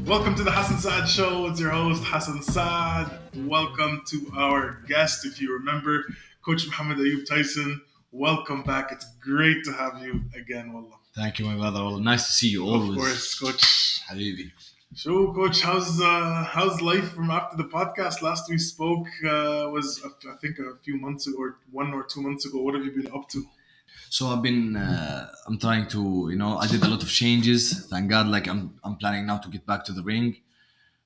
Welcome to the Hassan Saad Show. It's your host, Hassan Saad. Welcome to our guest, if you remember, Coach Mohammed Ayoub Tyson. Welcome back. It's great to have you again, Wallah. Thank you, my brother. Well, nice to see you Of always. course, Coach. Habibi. So, Coach, how's life from after the podcast? Last we spoke was, I think, a few months ago, or 1 or 2 months ago. What have you been up to? So I'm trying to, I did a lot of changes. Thank God, like I'm planning now to get back to the ring,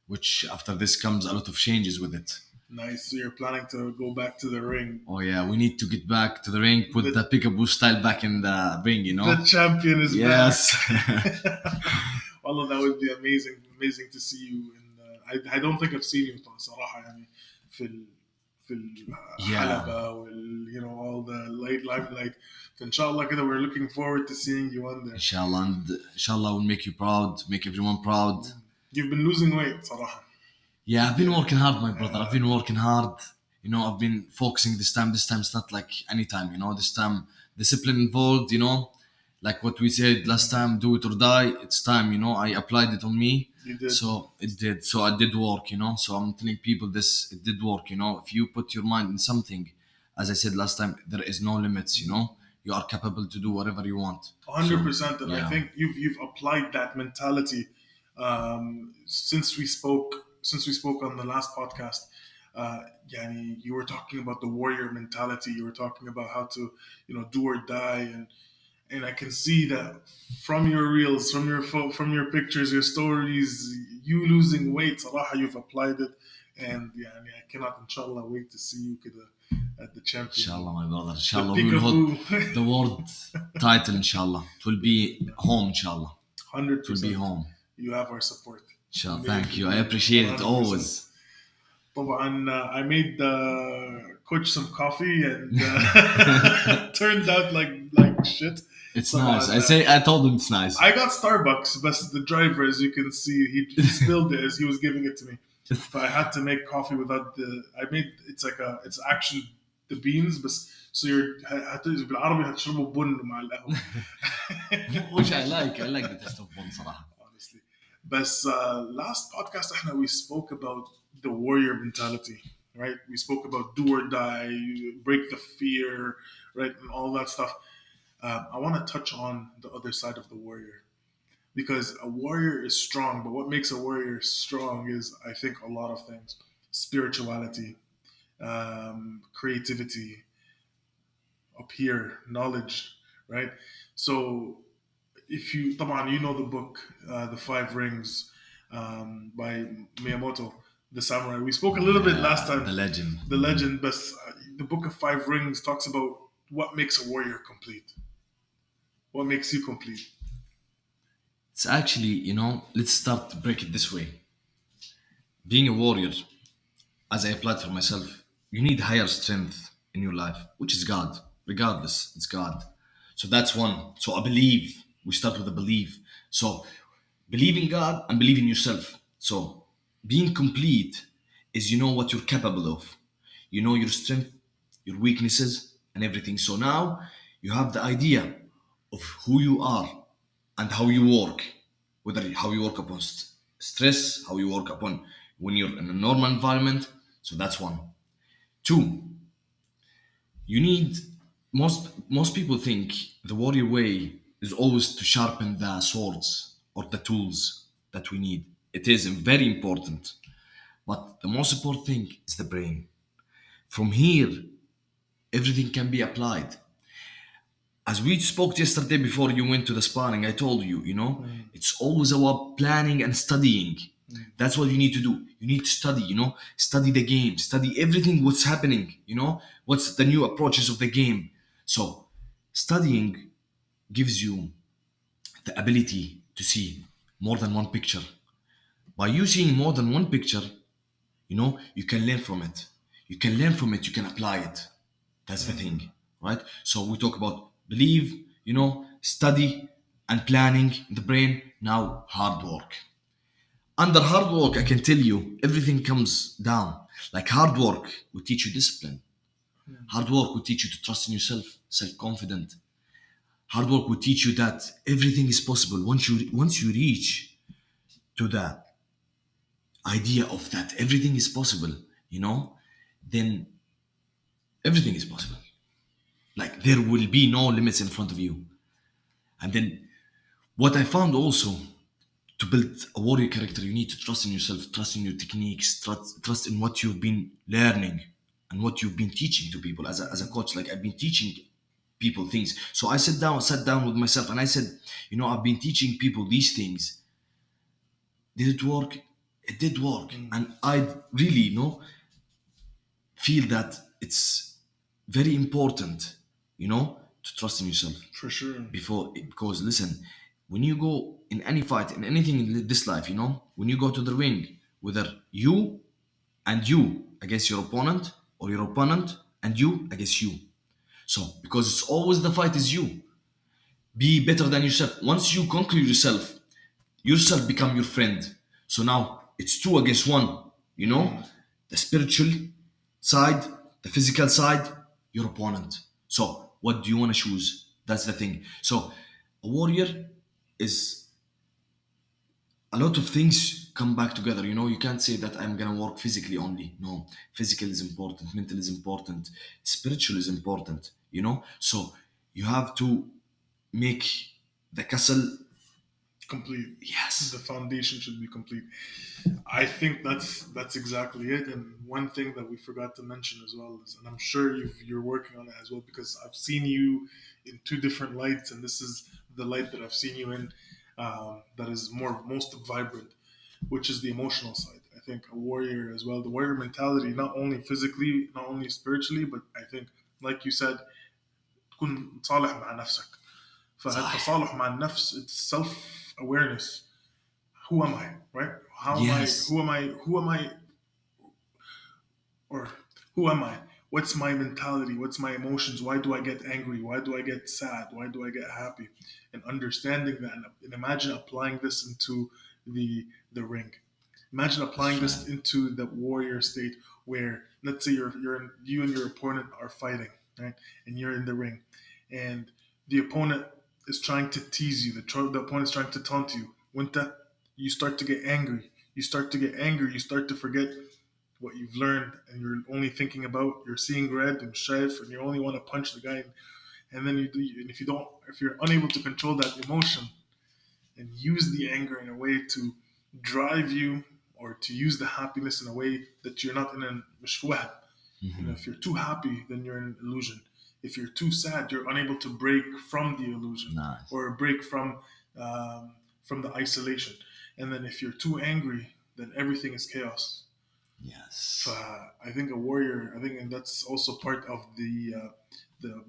which after this comes a lot of changes with it. Nice. So you're planning to go back to the ring. Oh yeah, we need to get back to the ring, put the peekaboo style back in the ring, The champion is Yes. back. Wallah, that would be amazing to see you. I don't think I've seen you صراحة يعني في الحلبة all the light. Inshallah كده we're looking forward to seeing you on there. Inshallah, and inshallah will make you proud, make everyone proud. You've been losing weight صراحة. Yeah, I've been working hard, my brother. I've been working hard. I've been focusing this time. This time it's not like any time, This time discipline involved, Like what we said last time, do it or die. It's time, I applied it on me. You did. So it did. So I did work, So I'm telling people this, it did work, If you put your mind in something, as I said last time, there is no limits, You are capable to do whatever you want. 100%. And yeah. I think you've applied that mentality since we spoke on the last podcast. You were talking about the warrior mentality. You were talking about how to, do or die, and I can see that from your reels, from your pictures, your stories, you losing weight. Salaha, you've applied it, and I cannot, inshallah, wait to see you at the champion. Inshallah, my brother. Inshallah, we will hold the world title. Inshallah, it will be home. Inshallah, 100%. It will be home. You have our support. Inshallah, thank you. I appreciate 100%. It always. I made Coach some coffee and turned out like shit. It's nice. I told him it's nice. I got Starbucks, but the driver, as you can see, he spilled it as he was giving it to me. So I had to make coffee without it's actually the beans, but so بالعربي هتشربوا بن مع القهوة. Which I like the taste of bun صراحة. Honestly. But last podcast we spoke about the warrior mentality, right? We spoke about do or die, break the fear, right, and all that stuff. I want to touch on the other side of the warrior, because a warrior is strong, but what makes a warrior strong is, I think, a lot of things: spirituality, creativity, up here, knowledge, right? So if you know the book, The Five Rings, by Miyamoto, the samurai. We spoke a little bit last time. The legend, but the book of Five Rings talks about what makes a warrior complete. What makes you complete? It's actually, let's start to break it this way. Being a warrior, as I applied for myself, you need higher strength in your life, which is God. Regardless, it's God. So that's one. So I believe. We start with a belief. So believe in God and believe in yourself. So being complete is what you're capable of. You know your strength, your weaknesses, and everything. So now you have the idea of who you are and how you work. How you work upon stress, how you work upon when you're in a normal environment. So that's one. Two, you need, most people think the warrior way is always to sharpen the swords or the tools that we need. It is very important. But the most important thing is the brain. From here, everything can be applied. As we spoke yesterday before you went to the sparring, I told you, it's always about planning and studying. That's what you need to do. You need to study, study the game, study everything, what's happening, what's the new approaches of the game. So studying gives you the ability to see more than one picture. By you seeing more than one picture, you can learn from it. You can learn from it, you can apply it. That's the thing, right? So we talk about believe, study and planning in the brain. Now hard work. Under hard work, I can tell you, everything comes down. Like hard work will teach you discipline. Hard work will teach you to trust in yourself, self-confident. Hard work will teach you that everything is possible once you reach to idea of that everything is possible, you know, then everything is possible. Like there will be no limits in front of you. And then what I found also, to build a warrior character, you need to trust in yourself, trust in your techniques, trust in what you've been learning and what you've been teaching to people as a coach. Like I've been teaching people things. So I sat down with myself and I said, you know, I've been teaching people these things. Did it work? It did work. And I really, feel that it's very important, to trust in yourself For sure. because listen, when you go in any fight in anything in this life, when you go to the ring, whether you and you against your opponent or your opponent and you against you. So because it's always the fight is you. Be better than yourself. Once you conquer yourself become your friend. So now it's two against one, the spiritual side, the physical side, your opponent. So what do you want to choose? That's the thing. So a warrior is a lot of things come back together. You can't say that I'm gonna work physically only. No, physical is important, mental is important, spiritual is important. So you have to make the castle. Complete. The Yes. foundation should be complete. I think that's exactly it. And one thing that we forgot to mention as well is, and I'm sure you're working on it as well, because I've seen you in two different lights, and this is the light that I've seen you in, that is most vibrant, which is the emotional side. I think a warrior as well, the warrior mentality, not only physically, not only spiritually, but I think, like you said, تكون صالح مع نفسك. صح. فالتصالح مع النفس, it's self awareness. Who am I, right? How am I? Yes. Who am I? Who am I? Or who am I? What's my mentality? What's my emotions? Why do I get angry? Why do I get sad? Why do I get happy? And understanding that, and imagine applying this into the ring. Imagine applying That's right. this into the warrior state, where let's say you and your opponent are fighting, right? And you're in the ring, and the opponent is trying to tease you. The opponent's trying to taunt you. Winta, you start to get angry. You start to get angry. You start to forget what you've learned, and you're only thinking about, you're seeing red and chef, and you only want to punch the guy. And then and if you're unable to control that emotion and use the anger in a way to drive you, or to use the happiness in a way that you're not in a مش في وهم. If you're too happy, then you're in an illusion. If you're too sad, you're unable to break from the illusion, Nice. or break from the isolation. And then if you're too angry, then everything is chaos. Yes. I think a warrior. I think, and that's also part of the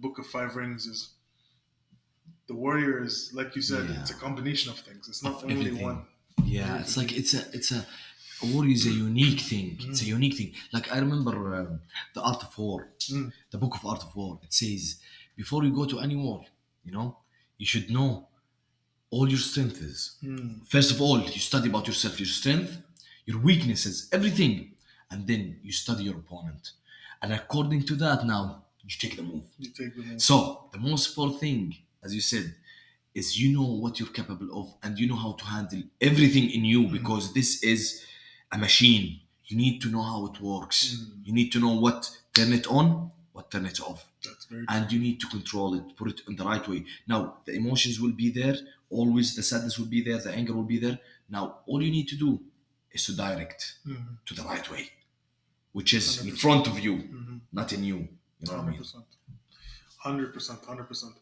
Book of Five Rings. Is the warrior is, like you said, it's Yeah. a combination of things. It's Of not only one. everything. Yeah, it's like Everything. a war is a unique thing. It's a unique thing. Like I remember the Art of War, Mm, the Book of Art of War. It says before you go to any war, you should know all your strengths. mm, First of all, you study about yourself, your strength, your weaknesses, everything, and then you study your opponent. And according to that, now you take the move. you take the move. So the most important thing, as you said, is you know what you're capable of and you know how to handle everything in you because this is a machine. You need to know how it works. You need to know what turn it on, what turn it off. That's very true. And you need to control it, put it in the right way. Now, the emotions will be there, always the sadness will be there, the anger will be there. Now, all you need to do is to direct to the right way, which is in 100%. front of you, not in you. You know what I Hundred mean? percent. 100%. 100%.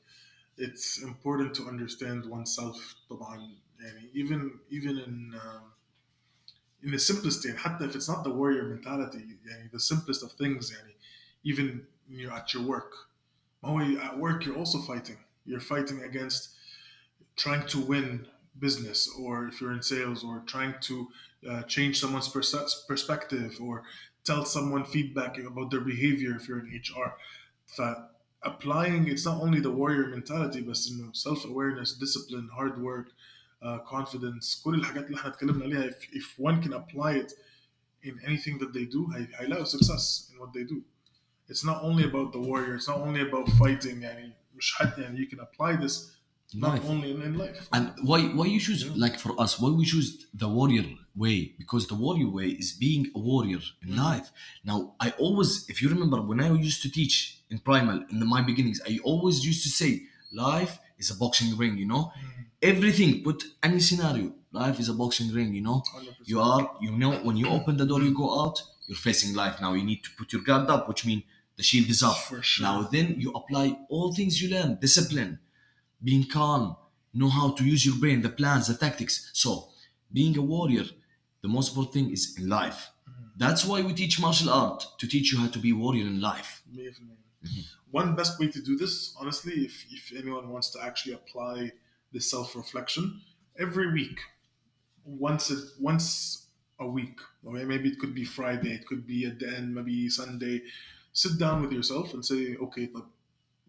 It's important to understand oneself. طبعا, يعني even in the simplest thing, حتى if it's not the warrior mentality, يعني the simplest of things, يعني even when you're at your work. ما هو at work you're also fighting. You're fighting against trying to win business, or if you're in sales, or trying to change someone's perspective, or tell someone feedback about their behavior if you're in HR. Applying, it's not only the warrior mentality, but self-awareness, discipline, hard work, confidence, كل الحاجات اللي احنا اتكلمنا عليها, if one can apply it in anything that they do, هيلاقوا success in what they do. It's not only about the warrior, it's not only about fighting, يعني مش حد, يعني you can apply this not Life. only in life. And why you choose, Yeah. like for us, why we choose the warrior way? Because the warrior way is being a warrior in life. Now I always, if you remember, when I used to teach in primal in my beginnings, I always used to say life is a boxing ring, you know. Everything, put any scenario, life is a boxing ring, you know. You 100%. are, you know, when you open the door, you go out, you're facing life. Now you need to put your guard up, which means the shield is up. For Now sure. then you apply all things you learn, discipline, being calm, know how to use your brain, the plans, the tactics. So, being a warrior, the most important thing is in life. That's why we teach martial art, to teach you how to be a warrior in life. Amazing. One best way to do this, honestly, if anyone wants to actually apply this self reflection, every week, once a week, okay, maybe it could be Friday, it could be at the end, maybe Sunday. Sit down with yourself and say, okay, look,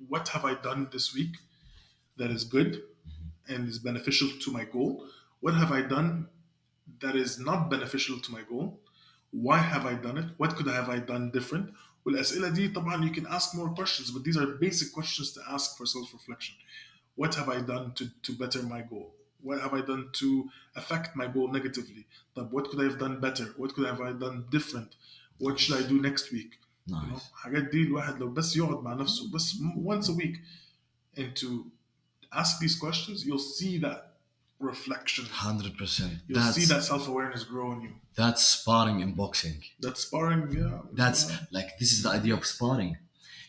what have I done this week that is good and is beneficial to my goal? What have I done that is not beneficial to my goal? Why have I done it? What could have I done different? والأسئلة دي طبعا you can ask more questions, but these are basic questions to ask for self-reflection. What have I done to better my goal? What have I done to affect my goal negatively? طب what could I have done better? What could have I done different? What should I Nice. do next week? You know, Nice. حاجات دي الواحد لو بس يقعد مع نفسه بس once a week and to ask these questions, you'll see that reflection. 100%. You'll see that self-awareness grow in you. That's sparring in boxing. That's sparring, yeah, That's like, this is the idea of sparring.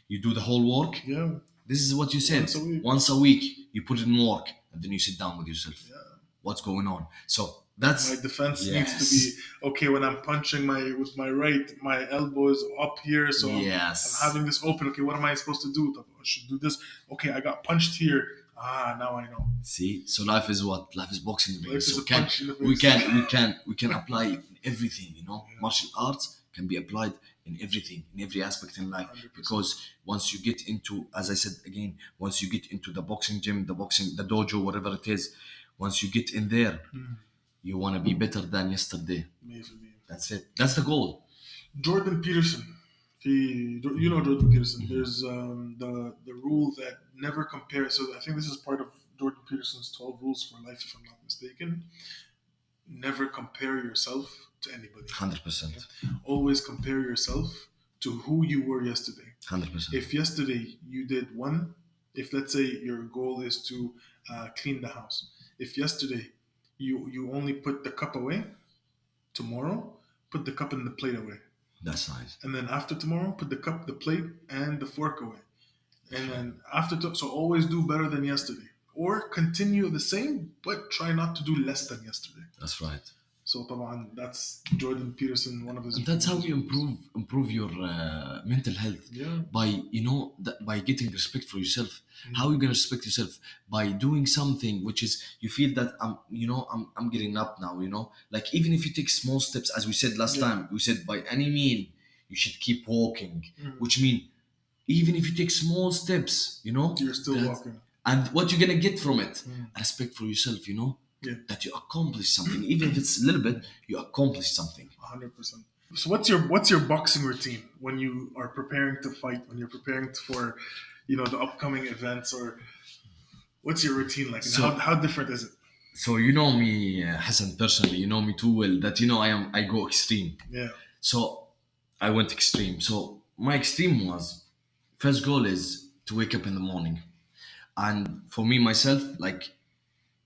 You do the whole work. yeah. This is what you said. Once a week. Once a week, you put in work, and then you sit down with yourself. Yeah. What's going on? So that's My defense needs to yes. be okay when I'm punching my with my right, my elbow is up here, so I'm Yes. having this open. Okay, what am I supposed to do? I should do this. Okay, I got punched here. Now I know. See, so life is what? Life is boxing ring. Life is So a punch in the we face. can apply it in everything. You know, martial arts can be applied in everything, in every aspect in life. 100%. Because once you get into, as I said again, once you get into the boxing gym, the dojo, whatever it is, once you get in there, you want to be better than yesterday. Amazing. That's it. That's the goal. Jordan Peterson. You know Jordan Peterson. There's the rule that never compare. So I think this is part of Jordan Peterson's 12 rules for life, if I'm not mistaken. Never compare yourself to anybody. 100%. Always compare yourself to who you were yesterday. 100%. If yesterday you did one, if let's say your goal is to clean the house, if yesterday you only put the cup away, tomorrow put the cup and the plate away. That's nice. And then after tomorrow, put the cup, the plate, and the fork away. And then so always do better than yesterday. Or continue the same, but try not to do less than yesterday. That's right. So طبعا that's Jordan Peterson, one of his. And that's how you improve your mental health. Yeah. By, you know, by getting respect for yourself. How are you gonna respect yourself? By doing something which is, you feel that I'm getting up now. You know, like, even if you take small steps, as we said last time, we said by any mean you should keep walking, which mean even if you take small steps, you know, You're still walking. and what you're gonna get from it, respect for yourself. You know. Yeah. That you accomplish something, even if it's a little bit, you accomplish something. 100%. So what's your boxing routine when you are preparing to fight? When you're preparing for, the upcoming events, or what's your routine like? And So- how different is it? So you know me, Hassan, personally, you know me too well. That I go extreme. Yeah. So I went extreme. So my extreme was, first goal is to wake up in the morning, and for me myself, like,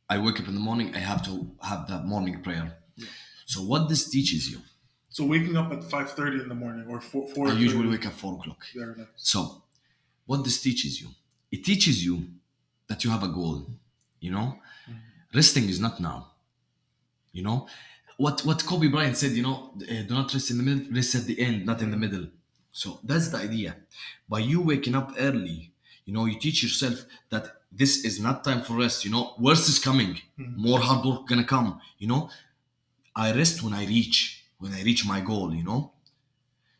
I wake up in the morning, I have to have that morning prayer. So what this teaches you, So waking up at 5:30 in the morning or four. I usually wake up 4 o'clock. Very nice. So what this teaches you, it teaches you that you have a goal. You know, resting is not now. You know, what Kobe Bryant said. You know, do not rest in the middle, rest at the end, not in the middle. So that's the idea. By you waking up early, you teach yourself that this is not time for rest. Worse is coming. More hard work gonna come. I rest when I reach my goal.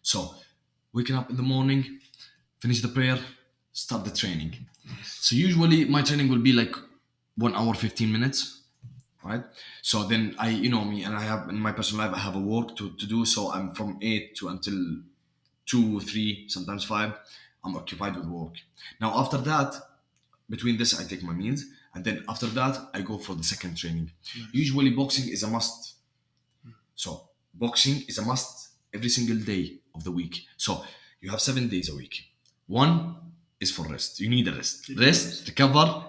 So waking up in the morning, finish the prayer, start the training. So usually my training will be like 1 hour 15 minutes. Right. So then me, and I have, in my personal life, I have a work to do. So I'm from 8 to until 2, 3, sometimes 5. I'm occupied with work. Now after that, between this, I take my meals, and then after that I go for the second training. Nice. Usually boxing is a must. So boxing is a must every single day of the week. So you have 7 days a week. One is for rest. You need a rest. You need a Rest, rest. recover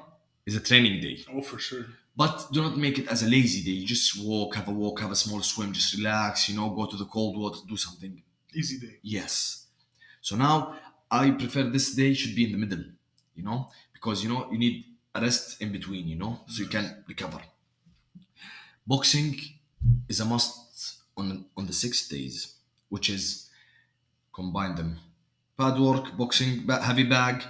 is a training day. Oh, for sure. But do not make it as a lazy day. You just walk, have a small swim, just relax, go to the cold water, do something. Easy day. Yes. So now I prefer this day should be in the middle, because you need a rest in between, so you Nice. can recover. Boxing is a must on the 6 days, which is combine them. Pad work, boxing, heavy bag,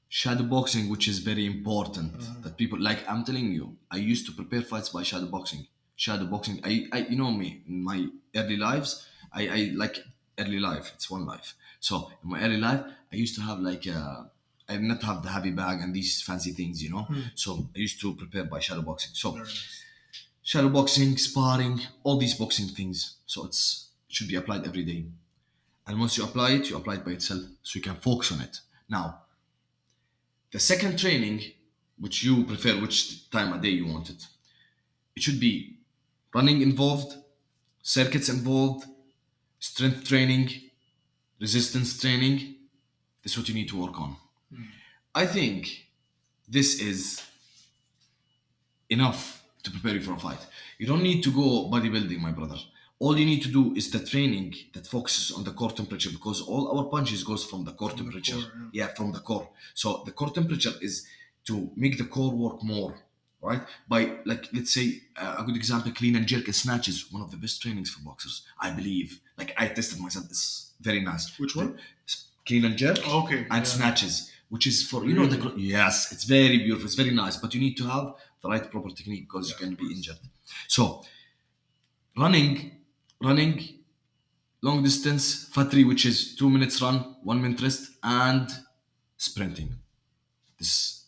shadow boxing, which is very important. That people like. I'm telling you, I used to prepare fights by shadow boxing. Shadow boxing. I you know me in my early lives. I like early life. It's one life. So in my early life, I used to have like. I did not have the heavy bag and these fancy things. So I used to prepare by shadow boxing. So Very nice. shadow boxing, sparring, all these boxing things. So it should be applied every day. And once you apply it by itself, so you can focus on it. Now, the second training, which you prefer, which time a day you want it should be running involved, circuits involved, strength training, resistance training. This is what you need to work on. I think this is enough to prepare you for a fight. You don't need to go bodybuilding, my brother. All you need to do is the training that focuses on the core temperature because all our punches goes from the core From the temperature. core, Yeah, from the core. So the core temperature is to make the core work more, right? By like let's say a good example, clean and jerk and snatches, one of the best trainings for boxers, I believe. Like I tested myself, it's very nice. Which one? Clean and jerk Okay, and yeah. snatches, which is for Really? yes, it's very beautiful, it's very nice, but you need to have the right proper technique because Yeah, you can of be course. injured. So running long distance, fatri, which is 2 minutes run, 1 minute rest, and sprinting. This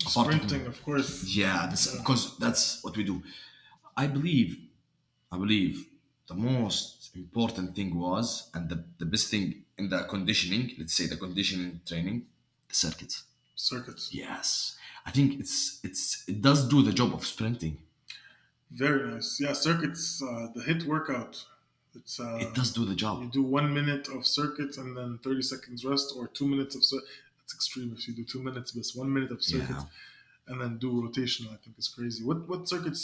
apart of Sprinting, of course. yeah, this because that's what we do. I believe, I believe the most important thing was, and the best thing in the conditioning, let's say the conditioning training, the circuits. Circuits. Yes, I think it does do the job of sprinting. Very nice. Yeah, circuits. The hit workout. It's It does do the you job. do 1 minute of circuits and then 30 seconds rest, or 2 minutes of circuit. That's extreme. If you do 2 minutes, but 1 minute of circuits Yeah. and then do rotation, I think is crazy. What circuits?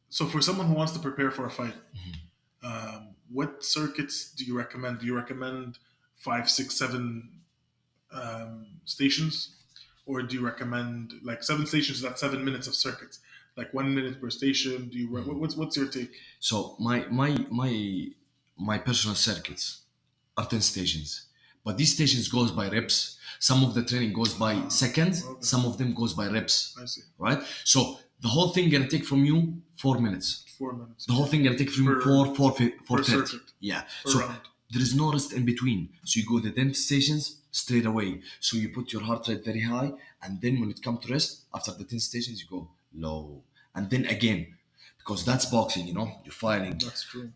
So for someone who wants to prepare for a fight, what circuits do you recommend? Do you recommend five, six, seven stations, or do you recommend like 7 stations? That's 7 minutes of circuits, like 1 minute per station. Do you what's your take? So my personal circuits are 10 stations, but these stations goes by reps. Some of the training goes by seconds. Okay. Some of them goes by reps. I see. Right. So the whole thing gonna take from you 4 minutes. 4 minutes. The whole thing gonna take from you Per- four per 30. circuit. Yeah. Per So round. there is no rest in between. So you go the 10 stations straight away. So you put your heart rate very high, and then when it comes to rest, after the 10 stations, you go low, and then again, because that's boxing. You're fighting, That's true.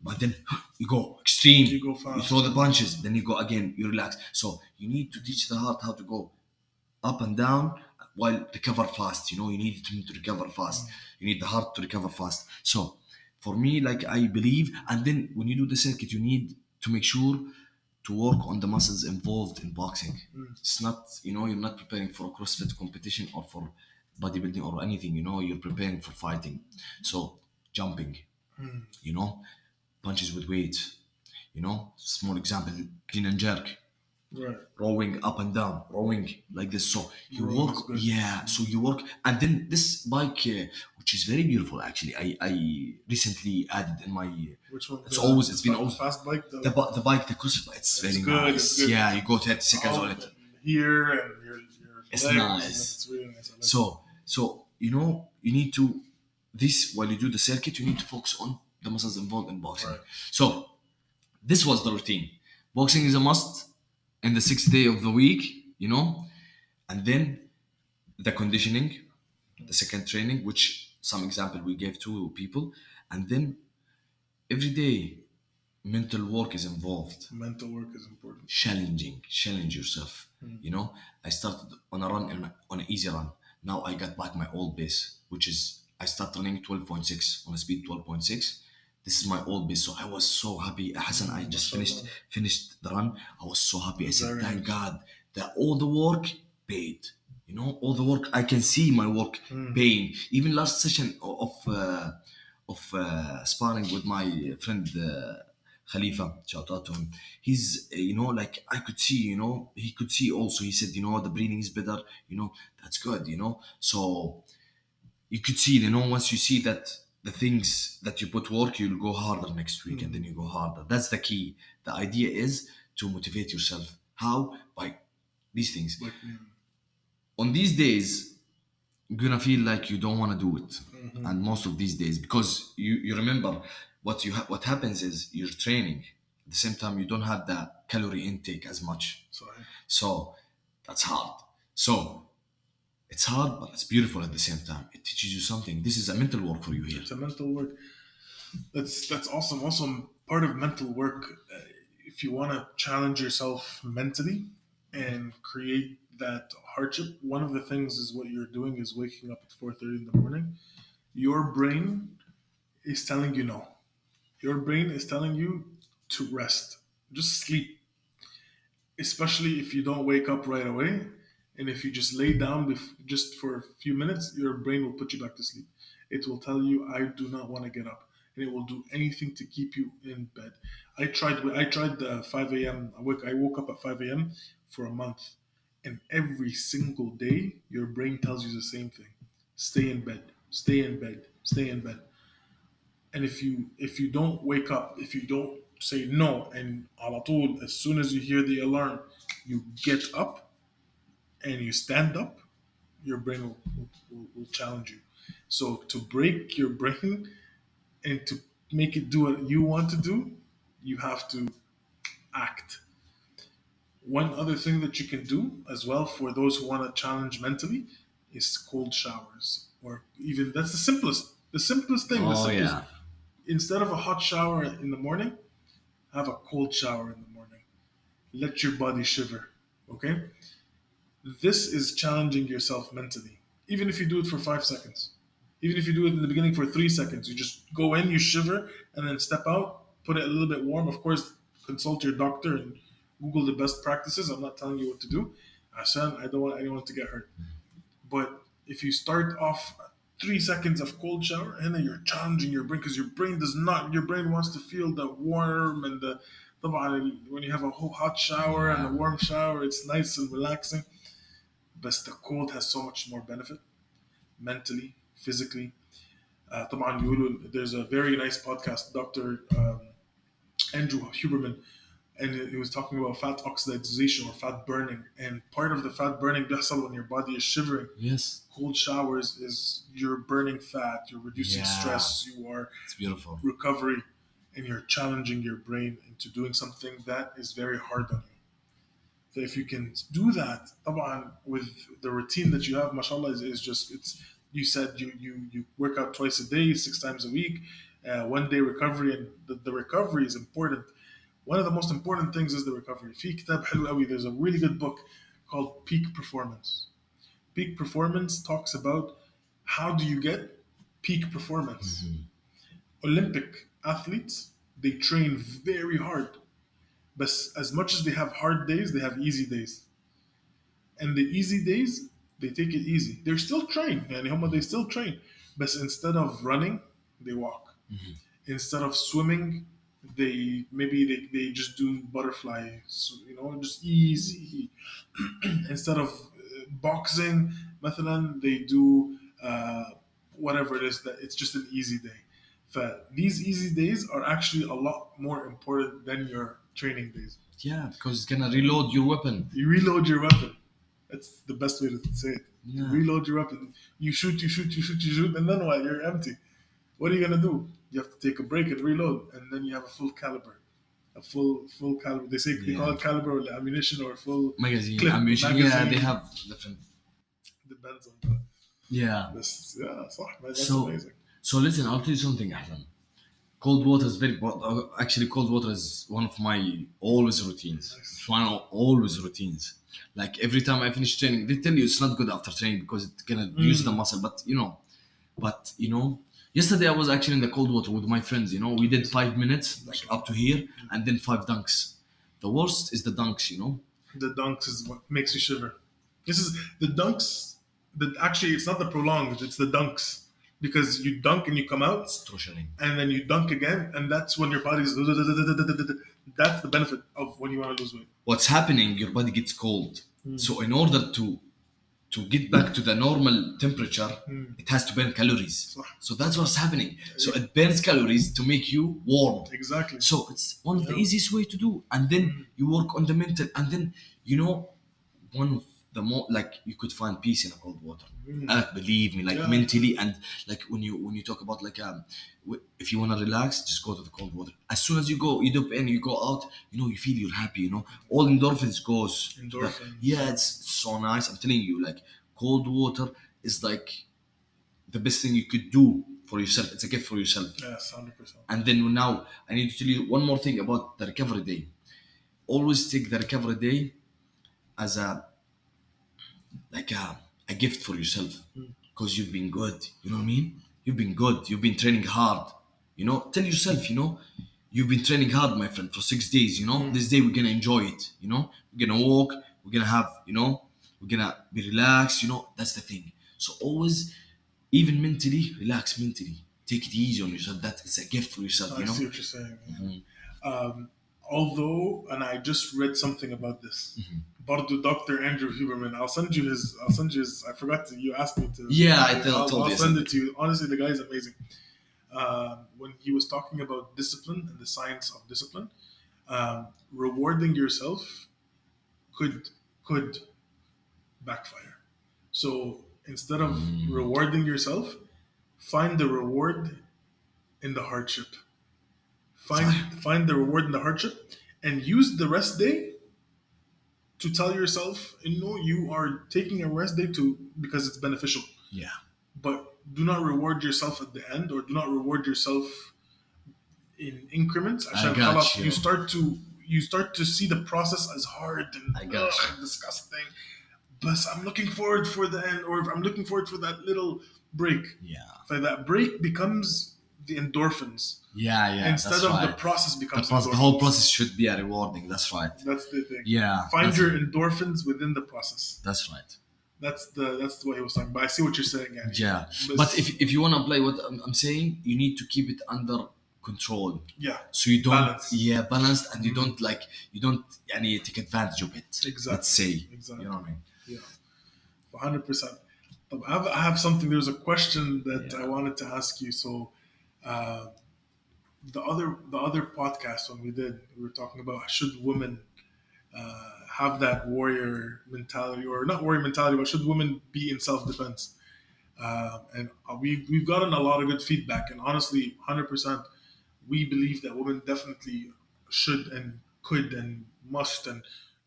but then you go extreme. You go You fast. throw the punches, then you go again. You relax. So you need to teach the heart how to go up and down while recover fast. You need it to recover fast. You need the heart to recover fast. So for me, like I believe, and then when you do the circuit, you need to make sure to work on the muscles involved in boxing. It's not, you're not preparing for a CrossFit competition or for bodybuilding or anything. You're preparing for fighting. So jumping, you know, punches with weight. Small example, clean and jerk, Right. rowing up and down, rowing like this. So you Rowing work, is good. yeah. So you work, and then this bike, which is very beautiful, actually. I recently added in my. Which one? It's been always fast bike. the bike, the CrossFit bike. It's very good. nice. It's good. Yeah, you go 30 seconds on Oh, it. here and your It's legs. nice. It's really nice. I like So you need to this while you do the circuit, you need to focus on the muscles involved in boxing. Right. So this was the routine. Boxing is a must in the 6th day of the week, and then the conditioning, the second training, which some example we gave to people, and then every day mental work is involved. Mental work is important. Challenge yourself. I started on a run, on an easy run. Now I got back my old base, which is I start running 12.6 on a speed 12.6. This is my old base, so I was so happy. Hassan, I just Mashallah. finished the run. I was so happy. I said, Very thank nice. God that all the work paid. All the work, I can see my work paying. Even last session of sparring with my friend Khalifa, shout out to him. He's, like I could see, he could see also. He said, the breathing is better. That's good. So you could see, once you see that the things that you put work, you'll go harder next week, and then you go harder. That's the key. The idea is to motivate yourself. How? By these things. Like, On these days, you're gonna feel like you don't want to do it, and most of these days, because you remember what happens is you're training at the same time, you don't have the calorie intake as much, sorry. so that's hard. So it's hard, but it's beautiful at the same time. It teaches you something. This is a mental work for you here. It's a mental work. That's awesome. Also, part of mental work, if you want to challenge yourself mentally and create that hardship, one of the things is what you're doing is waking up at 4:30 in the morning. Your brain is telling you no. Your brain is telling you to rest. Just sleep, especially if you don't wake up right away. And if you just lay down just for a few minutes, your brain will put you back to sleep. It will tell you, "I do not want to get up," and it will do anything to keep you in bed. I tried the 5 a.m. I woke up at 5 a.m. for a month, and every single day, your brain tells you the same thing: stay in bed, stay in bed, stay in bed. And if you don't wake up, if you don't say no, and ala طول, as soon as you hear the alarm, you get up and you stand up, your brain will challenge you. So to break your brain and to make it do what you want to do, you have to act. One other thing that you can do as well for those who want to challenge mentally is cold showers, or even that's the simplest thing, the Oh simplest. yeah. Instead of a hot shower in the morning, have a cold shower in the morning. Let your body shiver. Okay? This is challenging yourself mentally. Even if you do it for 5 seconds. Even if you do it in the beginning for 3 seconds. You just go in, you shiver, and then step out, put it a little bit warm. Of course, consult your doctor and Google the best practices. I'm not telling you what to do. Hassan, I don't want anyone to get hurt. But if you start off 3 seconds of cold shower and then you're challenging your brain because your brain wants to feel the warm and the طبعا when you have a whole hot shower and a Yeah. warm shower, it's nice and relaxing. But the cold has so much more benefit mentally, physically. طبعا there's a very nice podcast, Dr. Andrew Huberman, and he was talking about fat oxidation or fat burning. And part of the fat burning بيحصل when your body is shivering. Yes. Cold showers is you're burning fat, you're reducing Yeah. stress, you are It's beautiful. recovery, and you're challenging your brain into doing something that is very hard on you. So if you can do that, طبعا with the routine that you have, mashallah, is just it's. You said you work out twice a day, 6 times a week, 1 day recovery, and the recovery is important. One of the most important things is the recovery. في كتاب حلو قوي. There's a really good book called Peak Performance. Peak Performance talks about how do you get peak performance. Olympic athletes, they train very hard, but as much as they have hard days, they have easy days. And the easy days, they take it easy. They're still trained, يعني هم they still train, but instead of running, they walk. Instead of swimming, they just do butterfly, just easy. Instead of boxing, مثلا, they do whatever it is, that it's just an easy day. These easy days are actually a lot more important than your training days. Yeah, because it's gonna reload your weapon. You reload your weapon. That's the best way to say it. You Yeah. reload your weapon. You shoot, you shoot, you shoot, you shoot, and then what? You're empty. What are you gonna do? You have to take a break and reload, and then you have a full caliber, a full caliber. They call Yeah. it caliber or ammunition or full Magazine, clip ammunition. Yeah, they magazine. have different. Depends on the. Yeah. This, yeah, صح, man, that's So, amazing. so listen, I'll tell you something, Ahlan. Cold water is very actually cold water is one of my always routines. It's Nice. one of always routines. Like every time I finish training, they tell you it's not good after training because it's gonna use the muscle. But yesterday I was actually in the cold water with my friends. We did 5 minutes like up to here and then five dunks. The worst is the dunks. The dunks is what makes you shiver. This is the dunks. Actually, it's not the prolonged. It's the dunks because you dunk and you come out, It's torturing. and then you dunk again, and that's when your body's. That's the benefit of when you want to lose weight. What's happening? Your body gets cold. So in order to get back to the normal temperature, it has to burn calories. صح. So that's what's happening. So it burns calories to make you warm. Exactly. So it's one of the Yeah. easiest way to do. And then you work on the mental. And then, one of the more like you could find peace in a cold water. Believe me, like Yeah. mentally and like when you talk about like if you want to relax, just go to the cold water. As soon as you go, you dip in, you go out, you feel you're happy. All endorphins goes. Endorphins. Yeah, it's so nice. I'm telling you, like cold water is like the best thing you could do for yourself. It's a gift for yourself. Yes, 100%. And then now I need to tell you one more thing about the recovery day. Always take the recovery day as a gift for yourself because you've been good. You know what I mean? You've been good. You've been training hard. Tell yourself, you've been training hard, my friend, for 6 days. This day we're gonna enjoy it. We're gonna walk. We're gonna have, we're gonna be relaxed. That's the thing. So always, even mentally, relax mentally. Take it easy on yourself. That is a gift for yourself. I see what you're saying. Although, and I just read something about this. Bardo Dr. Andrew Huberman. I'll send you his. I forgot to. You asked me to. Yeah, I'll send it to you. Honestly, the guy is amazing. When he was talking about discipline and the science of discipline, rewarding yourself could backfire. So instead of rewarding yourself, find the reward in the hardship. Find the reward in the hardship, and use the rest day to tell yourself, you are taking a rest day because it's beneficial. Yeah. But do not reward yourself at the end, or do not reward yourself in increments. I got you. You start to see the process as hard and I got you. disgusting. But I'm looking forward for the end, or I'm looking forward for that little break. Yeah. So that break becomes the endorphins. Yeah. Instead that's of right. the process becomes the whole process should be a rewarding. That's right. That's the thing. Yeah. Find your endorphins within the process. That's right. That's what he was talking about. I see what you're saying, Annie. Yeah. But if you want to apply what I'm saying, you need to keep it under control. Yeah. So you don't. Balance. Yeah, balanced, and you don't take advantage of it. Exactly. Let's say. Exactly. You know what I mean? Yeah. 100%. I have something. There's a question that I wanted to ask you. So, the other podcast when we were talking about should women have that warrior mentality, or not warrior mentality, but should women be in self defense? And we've gotten a lot of good feedback, and honestly, 100%, we believe that women definitely should and could and must, and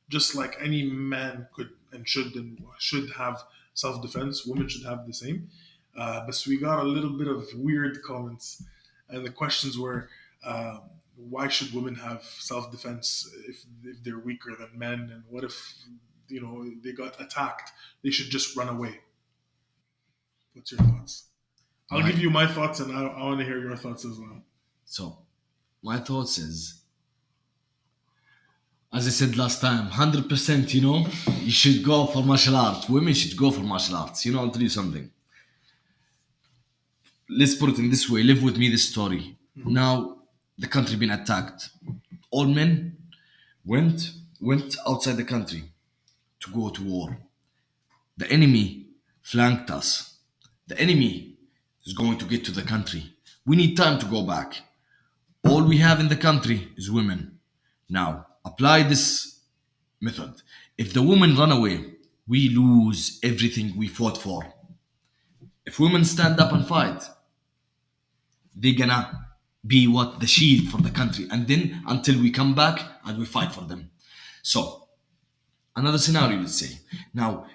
just like any man could and should have self defense, women should have the same. But we got a little bit of weird comments, and the questions were, why should women have self defense if they're weaker than men, and what if they got attacked? They should just run away. What's your thoughts? I'll give you my thoughts, and I want to hear your thoughts as well. So, my thoughts is, as I said last time, 100%, you should go for martial arts. Women should go for martial arts. I'll tell you something. Let's put it in this way. Live with me this story. Now, the country been attacked. All men went outside the country to go to war. The enemy flanked us. The enemy is going to get to the country. We need time to go back. All we have in the country is women. Now, apply this method. If the women run away, we lose everything we fought for. If women stand up and fight, they're gonna be the shield for the country. And then until we come back and we fight for them. So, another scenario, let's say. Now,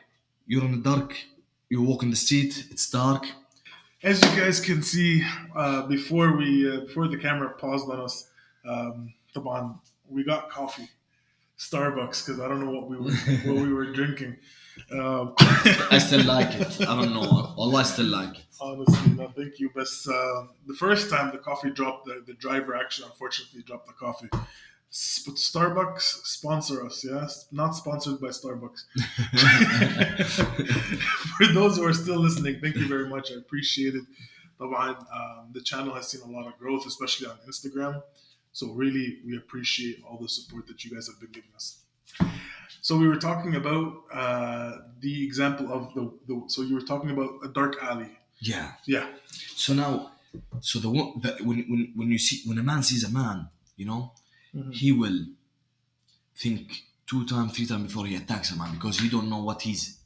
you're in the dark, you walk in the street, it's dark. As you guys can see, before the camera paused on us, come on, we got coffee, Starbucks, because I don't know what we were drinking. Um, I still like it. I don't know. Allah, I still like it. Honestly, no, thank you. But the first time the coffee dropped, the driver actually unfortunately dropped the coffee. But Starbucks sponsor us, yes? Not sponsored by Starbucks. For those who are still listening, thank you very much. I appreciate it. طبعاً, the channel has seen a lot of growth, especially on Instagram. So really, we appreciate all the support that you guys have been giving us. So we were talking about the example of the. So you were talking about a dark alley. Yeah. Yeah. So now, so when you see when a man sees a man, you know, he will think two times, three times before he attacks a man because he don't know what he's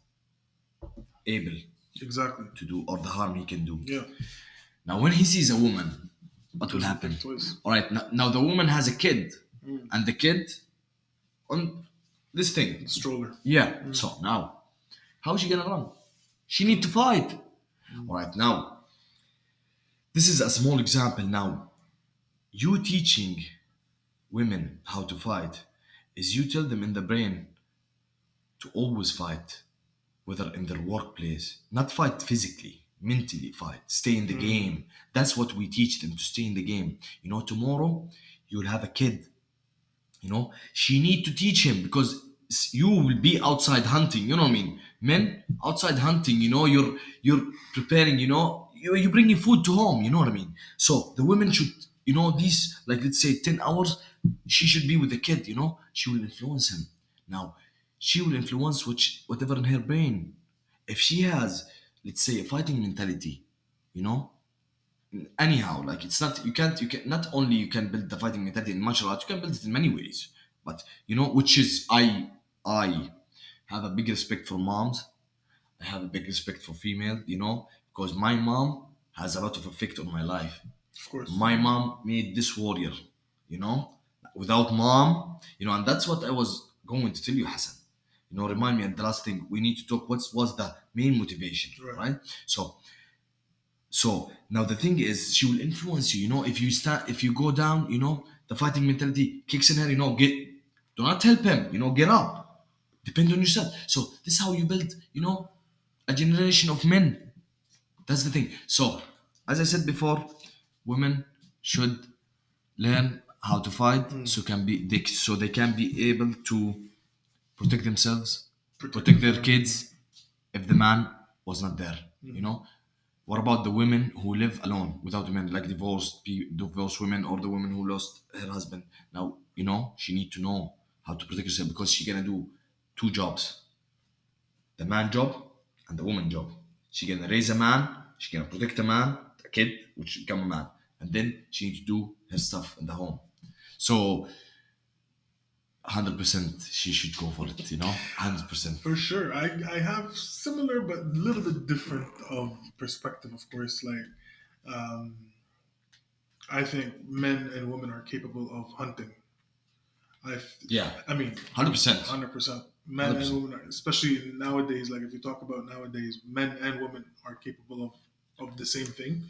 able Exactly. to do or the harm he can do. Yeah. Now, when he sees a woman, what will Doesn't happen? think twice. All right, now the woman has a kid, and the kid on this thing. Stroller. Yeah. So now, how is she gonna run? She need to fight. All right, now this is a small example. Now, you teaching women how to fight is you tell them in the brain to always fight, whether in their workplace, not fight physically, mentally fight, stay in the game. That's what we teach them, to stay in the game. You know, tomorrow you'll have a kid, you know, she need to teach him because you will be outside hunting, you know what I mean? Men outside hunting, you know, you're preparing, you know, you're bringing food to home, you know what I mean? So the women should, you know, these, like, let's say 10 hours, she should be with the kid, you know, she will influence him. Now she will influence whatever in her brain. If she has, let's say, a fighting mentality, you know, anyhow, like, it's not, you can not only you can build the fighting mentality in martial arts, you can build it in many ways. But you know, which is, I have a big respect for moms. I have a big respect for female, you know, because my mom has a lot of effect on my life. Of course. My mom made this warrior, you know. Without mom, you know, and that's what I was going to tell you, Hassan. You know, remind me at the last thing we need to talk. What was the main motivation, Right. right? So now the thing is, she will influence you. You know, if you go down, you know, the fighting mentality kicks in her. You know, do not help him. You know, get up. Depend on yourself. So this is how you build, you know, a generation of men. That's the thing. So, as I said before, women should learn how to fight so they can be able to protect themselves, protect their kids if the man was not there. You know, what about the women who live alone without men, like divorced women, or the woman who lost her husband? Now, you know, she need to know how to protect herself because she gonna do two jobs: the man job and the woman job. She gonna raise a man, she gonna protect a man, a kid, which become a man, and then she need to do her stuff in the home. So 100% she should go for it, you know, 100%. For sure. I have similar but a little bit different of perspective, of course. Like, I think men and women are capable of hunting. I, Yeah, I mean, 100%. 100%. Men and 100%. women, are, especially nowadays, like if you talk about nowadays, men and women are capable of the same thing.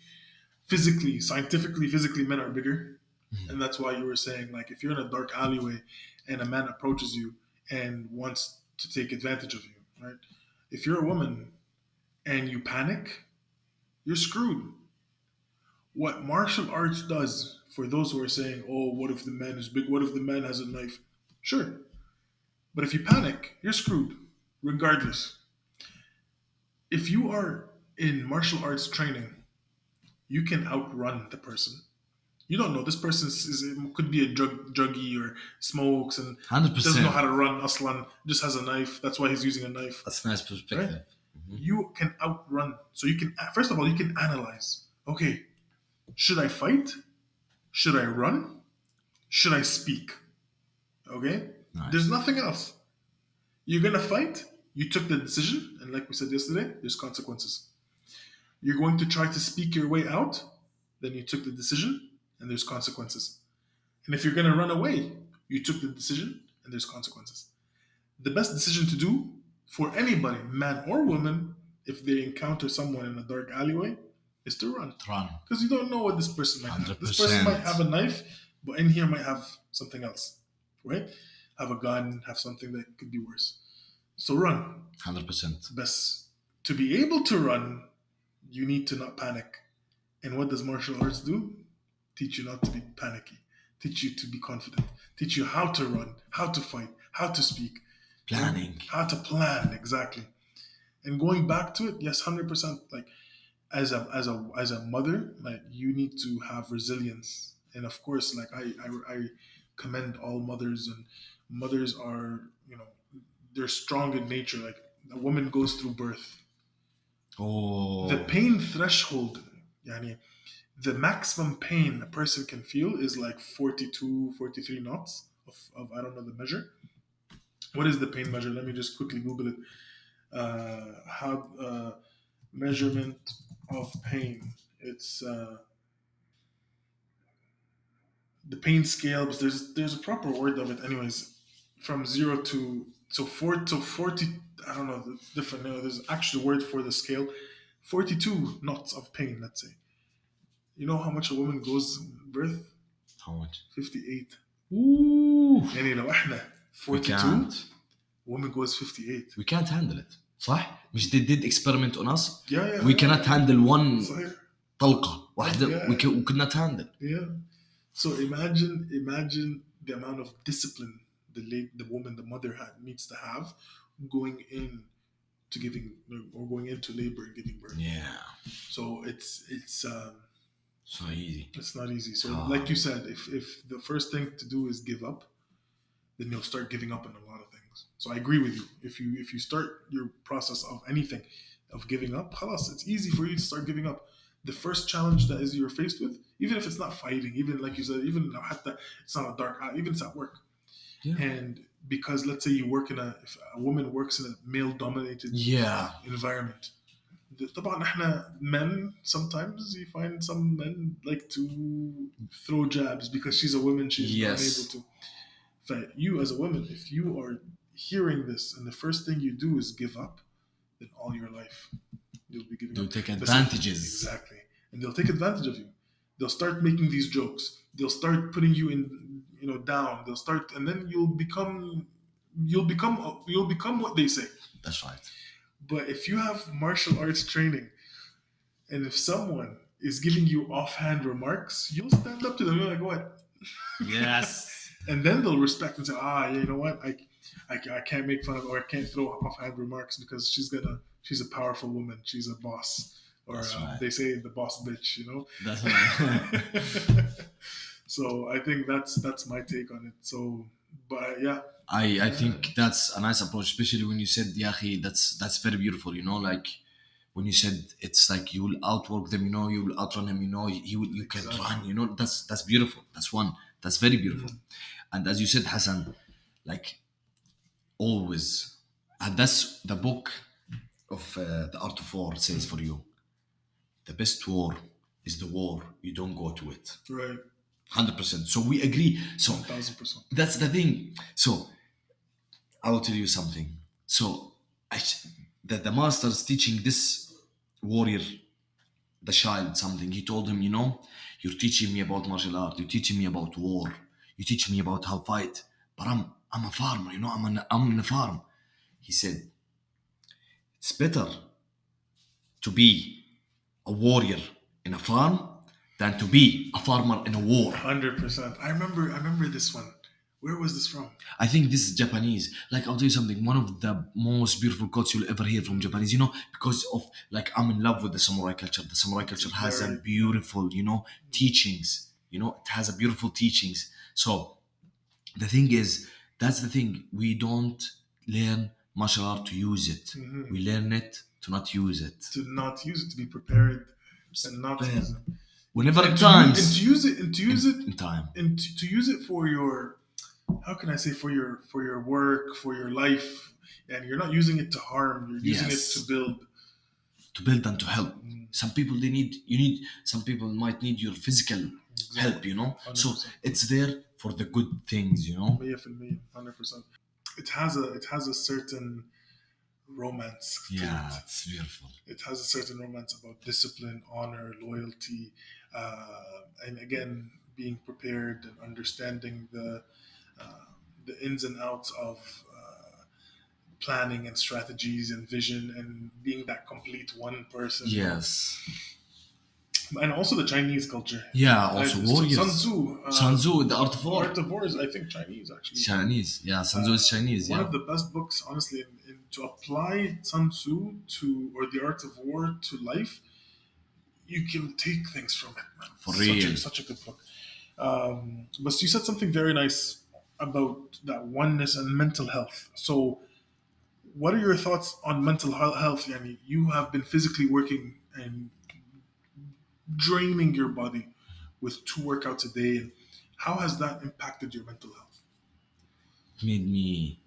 Physically, scientifically, physically, men are bigger. And that's why you were saying, like, if you're in a dark alleyway and a man approaches you and wants to take advantage of you, right? If you're a woman and you panic, you're screwed. What martial arts does for those who are saying, oh, what if the man is big? What if the man has a knife? Sure. But if you panic, you're screwed, regardless. If you are in martial arts training, you can outrun the person. You don't know this person could be a druggie or smokes and doesn't know 100%. how to run. Aslan just has a knife. That's why he's using a knife. That's a nice Right? perspective. You can outrun. So you can first of all you can analyze. Okay, should I fight? Should I run? Should I speak? Okay. There's Nice. nothing else. You're gonna fight. You took the decision, and like we said yesterday, there's consequences. You're going to try to speak your way out. Then you took the decision, and there's consequences. And if you're going to run away, you took the decision and there's consequences. The best decision to do for anybody, man or woman, if they encounter someone in a dark alleyway, is to run. Run. Because you don't know what this person might have. This person might 100%. have a knife, but in here might have something else, right? Have a gun, have something that could be worse. So run. 100%. Best to be able to run, you need to not panic. And what does martial arts do? Teach you not to be panicky. Teach you to be confident. Teach you how to run, how to fight, how to speak, right? Planning. How to plan exactly. And going back to it, yes, 100%. Like as a mother, like you need to have resilience. And of course, like I commend all mothers, and mothers are, they're strong in nature. Like a woman goes through birth. The Oh, pain threshold, yani, the maximum pain a person can feel is like 42, 43 knots of I don't know the measure. What is the pain measure? Let me just quickly Google it. How measurement of pain. It's the pain scale, but there's a proper word of it. Anyways, from zero to so 40. I don't know. It's different. No, there's actually a word for the scale. 42 knots of pain. Let's say. You know how much a woman goes birth? how much? 58. Ooh, يعني لو احنا we 42, can't. woman goes 58. We can't handle it. صح؟ مش they did experiment on us. Yeah, yeah, We yeah. cannot handle one صحيح. طلقة واحدة. Yeah, We could not handle. yeah. So imagine the amount of discipline the woman, the mother needs to have going in to giving or going into labor and giving birth. Yeah, So so easy. it's not easy. So Ah, like you said, if the first thing to do is give up, then you'll start giving up on a lot of things. So I agree with you. If you start your process of anything of giving up, خلاص, it's easy for you to start giving up. The first challenge that is you're faced with, even if it's not fighting, even like you said, even حتى it's not a dark, even it's at work. yeah. And because let's say you work if a woman works in a male dominated Yeah. environment, طبعا احنا men, sometimes you find some men like to throw jabs because she's a woman, she's unable Yes. to. But you as a woman, if you are hearing this and the first thing you do is give up, then all your life you'll be giving They'll up. take But advantages. exactly, and they'll take advantage of you. They'll start making these jokes. They'll start putting you in, down. They'll start, and then you'll become what they say. That's right. But if you have martial arts training, and if someone is giving you offhand remarks, you'll stand up to them. You're like, what? Yes. And then they'll respect and say, yeah, you know what? I can't make fun of or I can't throw offhand remarks because she's a powerful woman. She's a boss. Or That's right. they say the boss bitch, That's right. So I think that's my take on it. So, but yeah. I think that's a nice approach, especially when you said, Yahi, that's very beautiful, like when you said it's like you will outwork them, you will outrun him, you can Exactly. run, that's beautiful. That's one. That's very beautiful. Mm. And as you said, Hassan, like always, and that's the book of the Art of War says for you. The best war is the war you don't go to it. Right. 100%. So we agree. So 1,000%. that's the thing. So I will tell you something. So the master's teaching this warrior, the child, something. He told him, you're teaching me about martial art. You're teaching me about war. You teach me about how fight. But I'm a farmer. I'm in a farm. He said, it's better to be a warrior in a farm than to be a farmer in a war. 100%. I remember this one. Where was this from? I think this is Japanese. Like, I'll tell you something. One of the most beautiful quotes you'll ever hear from Japanese, because of, like, I'm in love with the samurai culture. The samurai culture has a very- beautiful, teachings. It has a beautiful teachings. So the thing is, that's the thing. We don't learn martial art to use it. Mhm. We learn it to not use it. To not use it, to be prepared and not to Prepared. use it. Whenever And times to use it and to use it in time. and to use it for your, how can I say, for your work, for your life, and you're not using it to harm. You're using Yes. it to build. To build and to help. Some people some people might need your physical help, 100%. So it's there for the good things, 100%, 100%. It has a certain romance to Yeah, it. it's beautiful. It has a certain romance about discipline, honor, loyalty, and again, being prepared and understanding the ins and outs of planning and strategies and vision and being that complete one person, you know. Yes. And also the Chinese culture. Yeah, also Sun warriors. Tzu, Sun Tzu, the art of war. Art of War is, I think, Chinese actually. Chinese. Yeah, Sun Tzu is Chinese. One Yeah, of the best books, honestly, to apply Sun Tzu to, or the Art of War to life, you can take things from it, man. for real. Such a good book. But you said something very nice about that oneness and mental health. So, what are your thoughts on mental health? Yani, you have been physically working and draining your body with 2 workouts a day. And how has that impacted your mental health? Made me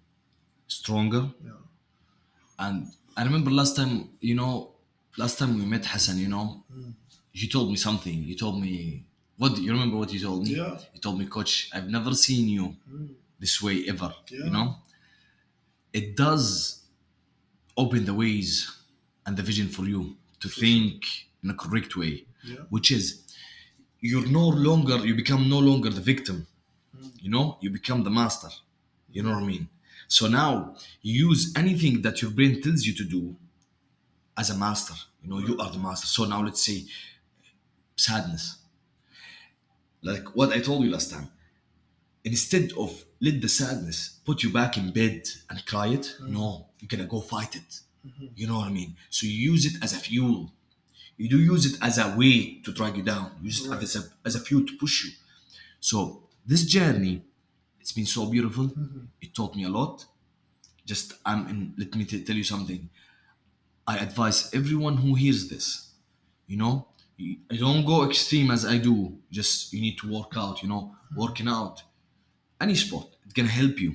stronger. Yeah. And I remember last time we met Hassan, you told me something. You told me, what do you remember what you told me? Yeah. You told me, Coach, I've never seen you this way ever. Yeah. It does open the ways and the vision for you to For sure. think in a correct way, Yeah. which is you become no longer the victim. You become the master. You know what I mean? So now you use anything that your brain tells you to do as a master. You Right. are the master. So now let's say sadness, like what I told you last time. Instead of let the sadness put you back in bed and cry it, no, you're gonna go fight it. You know what I mean? So you use it as a fuel. You do use it as a way to drag you down. You use it Right. as a fuel to push you. So this journey, it's been so beautiful. It taught me a lot. Just I'm in. Let me tell you something. I advise everyone who hears this. You don't go extreme as I do. Just you need to work out. Working out any sport, it's gonna help you.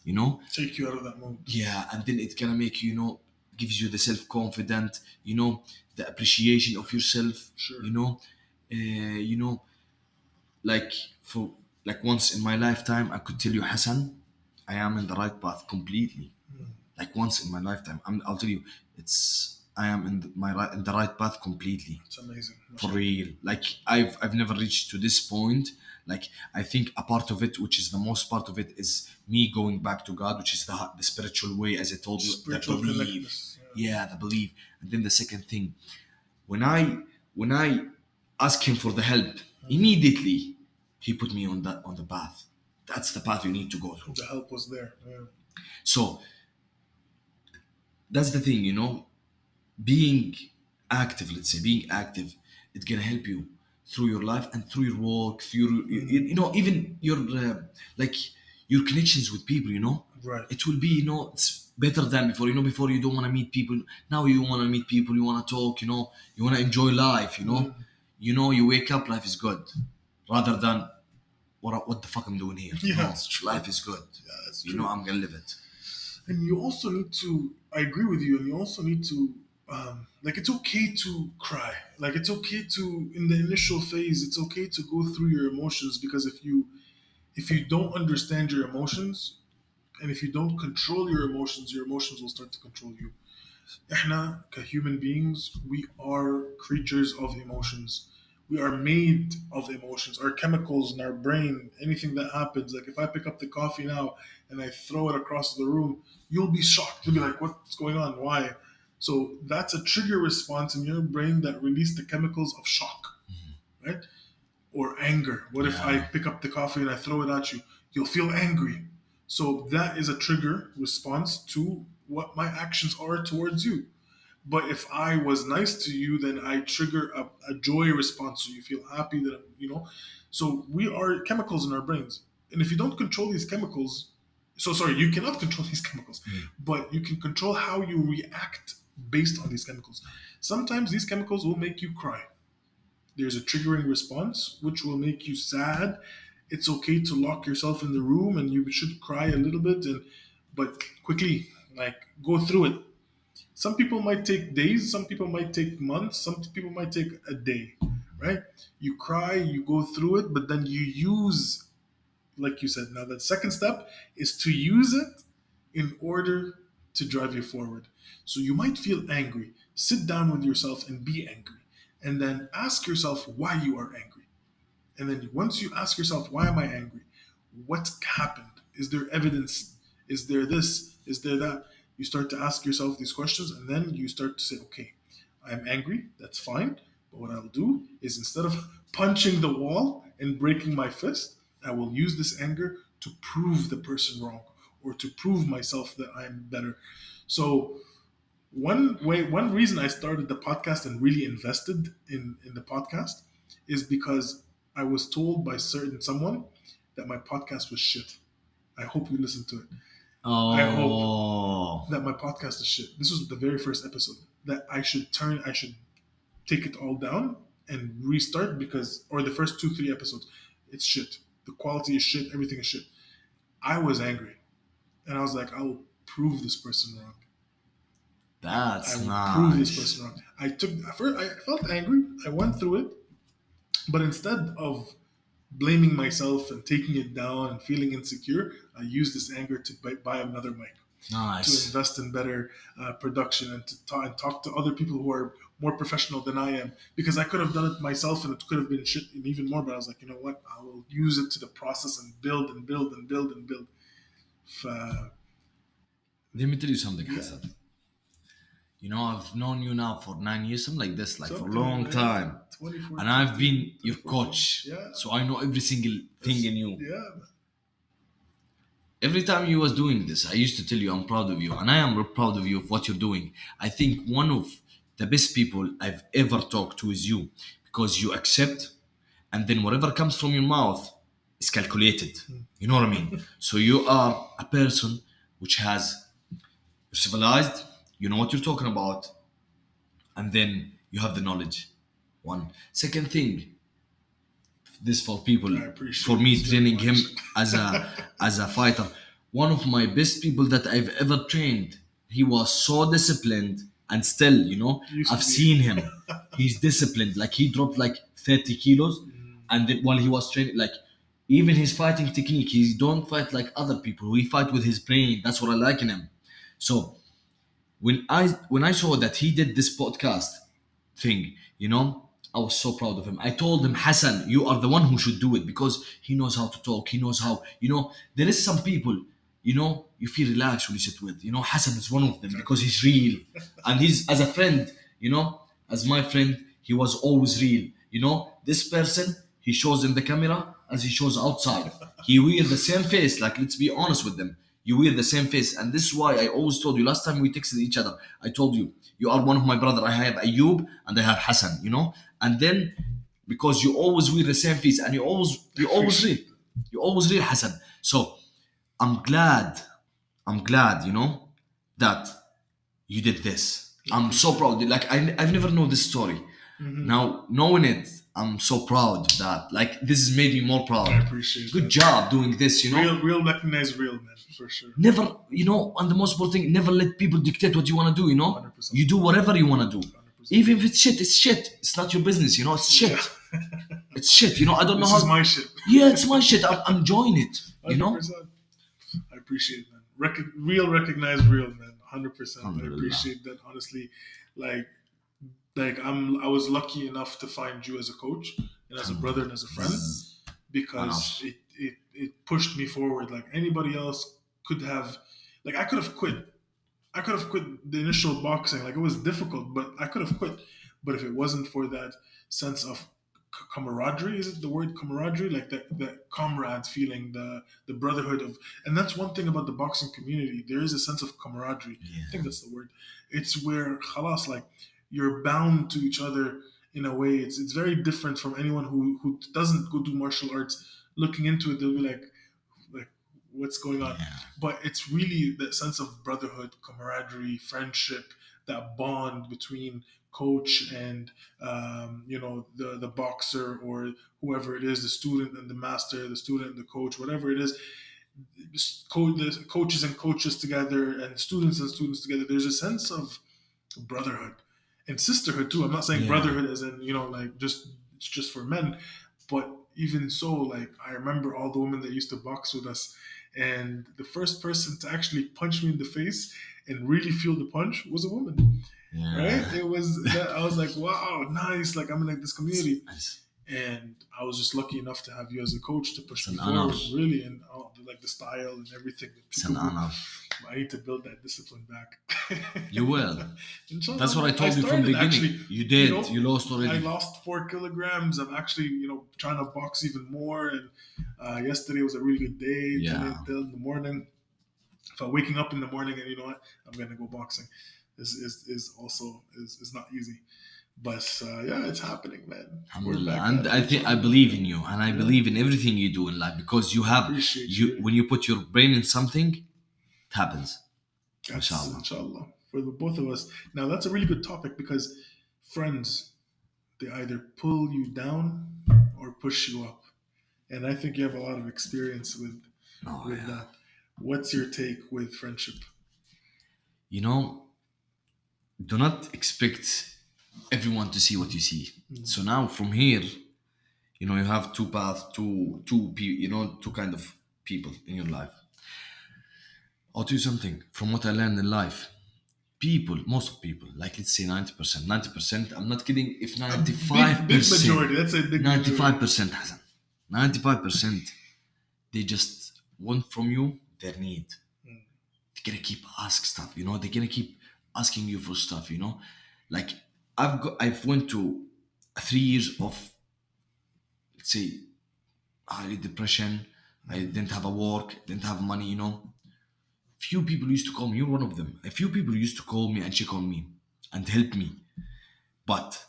You know, Take you out of that mode. yeah, and then it's gonna make you, gives you the self confidence. The appreciation of yourself. Sure. Like for like once in my lifetime, I could tell you, Hassan, I am in the right path completely. Like once in my lifetime, I'll tell you, it's I am in the right path completely. It's amazing. For Mashallah. real. Like I've never reached to this point. Like I think a part of it, which is the most part of it, is me going back to God, which is the spiritual way, as I told you, the Spiritual belief. connectedness. Yeah. Yeah, the belief. And then the second thing, when I ask him for the help, immediately he put me on the path. That's the path you need to go through. The help was there. Yeah. So that's the thing, being active, let's say, being active, it's gonna help you through your life and through your work, through even your like your connections with people. Right. It will be, it's better than before. Before you don't want to meet people. Now you want to meet people. You want to talk. You want to enjoy life. You wake up, life is good, rather than what the fuck I'm doing here. Yeah, No, it's true. life is good. Yeah, that's true. I'm gonna live it. And you also need to, I agree with you, and you also need to, like, it's okay to cry. Like, it's okay to, in the initial phase, it's okay to go through your emotions, because if you don't understand your emotions, and if you don't control your emotions will start to control you. إحنا كhuman beings, we are creatures of emotions. We are made of emotions. Our chemicals in our brain, anything that happens, like if I pick up the coffee now and I throw it across the room, you'll be shocked. You'll be like, what's going on? Why? So that's a trigger response in your brain that released the chemicals of shock, right? Or anger. What if I Yeah. pick up the coffee and I throw it at you? You'll feel angry. So that is a trigger response to what my actions are towards you. But if I was nice to you, then I trigger a joy response. So you feel happy that, So we are chemicals in our brains. And if you don't control these chemicals, so sorry, you cannot control these chemicals, but you can control how you react based on these chemicals. Sometimes these chemicals will make you cry. There's a triggering response which will make you sad. It's okay to lock yourself in the room and you should cry a little bit, but quickly, like, go through it. Some people might take days, some people might take months, some people might take a day, right? You cry, you go through it, but then you use, like you said, now the second step is to use it in order. to drive you forward. So you might feel angry. Sit down with yourself and be angry. And then ask yourself why you are angry. And then once you ask yourself, why am I angry? What happened? Is there evidence? Is there this? Is there that? You start to ask yourself these questions, and then you start to say, okay, I'm angry. That's fine. But what I'll do is instead of punching the wall and breaking my fist, I will use this anger to prove the person wrong or to prove myself that I'm better. So one reason I started the podcast and really invested in the podcast is because I was told by certain someone that my podcast was shit. I hope you listen to it. I hope Oh, that my podcast is shit. This was the very first episode that I should take it all down and restart because or the first 2 3 episodes, it's shit. The quality is shit. Everything is shit. I was angry and I was like, I will prove this person wrong. I that's will prove this nice. person wrong. I felt angry. I went through it, but instead of blaming myself and taking it down and feeling insecure, I used this anger to buy another mic, to Nice. invest in better production, and to talk to other people who are more professional than I am. Because I could have done it myself and it could have been shit and even more. But I was like, you know what? I will use it to the process and build and build and build and build. Uh, Let me tell you something, yeah, Hassan. You know, I've known you now for 9 years, something like this, like for a something long yeah, time. And I've 2014, been your 2014. coach. Yeah, So I know every single thing in you. yeah, Every time you was doing this, I used to tell you I'm proud of you. And I am proud of you of what you're doing. I think one of the best people I've ever talked to is you. Because you accept and then whatever comes from your mouth is calculated. You know what I mean? So you are a person which has you're civilized, you know what you're talking about, and then you have the knowledge. One. Second thing, this for people, I for appreciate this me very training him much. as a fighter. One of my best people that I've ever trained. He was so disciplined and still, Used to I've be. seen him. He's disciplined. Like he dropped like 30 kilos and then while he was training, like even his fighting technique, he don't fight like other people. He fight with his brain. That's what I like in him. So when I saw that he did this podcast thing, I was so proud of him. I told him, Hassan, you are the one who should do it because he knows how to talk. He knows how, there is some people, you feel relaxed when you sit with. Hassan is one of them because he's real. And he's, as a friend, as my friend, he was always real. This person, he shows in the camera as he shows outside. He wear the same face, like let's be honest with them. You wear the same face. And this is why I always told you last time we texted each other, I told you, you are one of my brother. I have Ayoub and I have Hassan, And then because you always wear the same face and you always real. Appreciate it. You always real Hassan. So I'm glad, that you did this. I'm so Appreciate proud. it. Like I've never known this story. Now knowing it, I'm so proud that like this has made me more I proud. appreciate Good that. job doing this. Real recognize real, man, for sure. Never, and the most important thing, never let people dictate what you want to do. 100%. You do whatever you want to do. 100%. Even if it's shit, it's shit. It's not your business. It's Yeah. shit. It's shit. I don't know This is how. my shit. Yeah, it's my shit. I'm enjoying it. You know? 100%. I appreciate it, man. Real recognize real, man. 100%. I Alhamdulillah. appreciate that. Honestly, like I was lucky enough to find you as a coach and as a brother and as a friend because Enough. it pushed me forward. Like anybody else could have, like I could have quit. I could have quit the initial boxing. Like it was difficult, but I could have quit. But if it wasn't for that sense of camaraderie, is it the word camaraderie? Like that comrades feeling, the brotherhood of, and that's one thing about the boxing community. There is a sense of camaraderie. I think Yeah. that's the word. It's where khalas, like you're bound to each other in a way. It's very different from anyone who doesn't go do martial arts. Looking into it, they'll be like what's going on, Yeah. but it's really that sense of brotherhood, camaraderie, friendship, that bond between coach and the boxer or whoever it is, the student and the master, the student and the coach, whatever it is, the coaches and coaches together and students together. There's a sense of brotherhood and sisterhood too. I'm not saying Yeah. brotherhood as in like just it's just for men, but even so, like I remember all the women that used to box with us, and the first person to actually punch me in the face and really feel the punch was a woman. Right? Yeah. It was that I was like, wow, nice. Like I'm in like this community, It's, and I was just lucky enough to have you as a coach to it's push me an honor. forward, really, and like the style and everything. It's an honor. I need to build that discipline back. You will. Inshallah, That's what I man. I told you from started actually. beginning. You You did. You know, lost I already. lost 4 kilograms. I'm actually, trying to box even more. And yesterday was a really good day. Yeah. 10 in the morning. If I'm waking up in the morning and you know what, I'm gonna go boxing. Is also is not easy. But yeah, it's happening, man. We're Alhamdulillah. back And at it. I think I Inshallah. believe in you, and I Yeah, believe in everything you do in life because you I have appreciate you you. when you put your brain in something, it happens. That's Inshallah. inshallah for the both of us. Now that's a really good topic because friends, they either pull you down or push you up, and I think you have a lot of experience Oh with yeah. that. What's your take with friendship? You know, do not expect everyone to see what you see. So now from here, you have two paths, two kind of people in your life. I'll tell you something from what I learned in life. People, most of people, like let's say 90%, 90%, I'm not kidding, if A big 95%, majority. That's a big majority. 95%, Hassan, 95%, they just want from you their need. They're gonna keep ask stuff, they're gonna keep asking you for stuff, like I've went to 3 years of, let's say, high depression. I didn't have a work, didn't have money, Few people used to call me, you're one of them. A few people used to call me and check on me and help me. But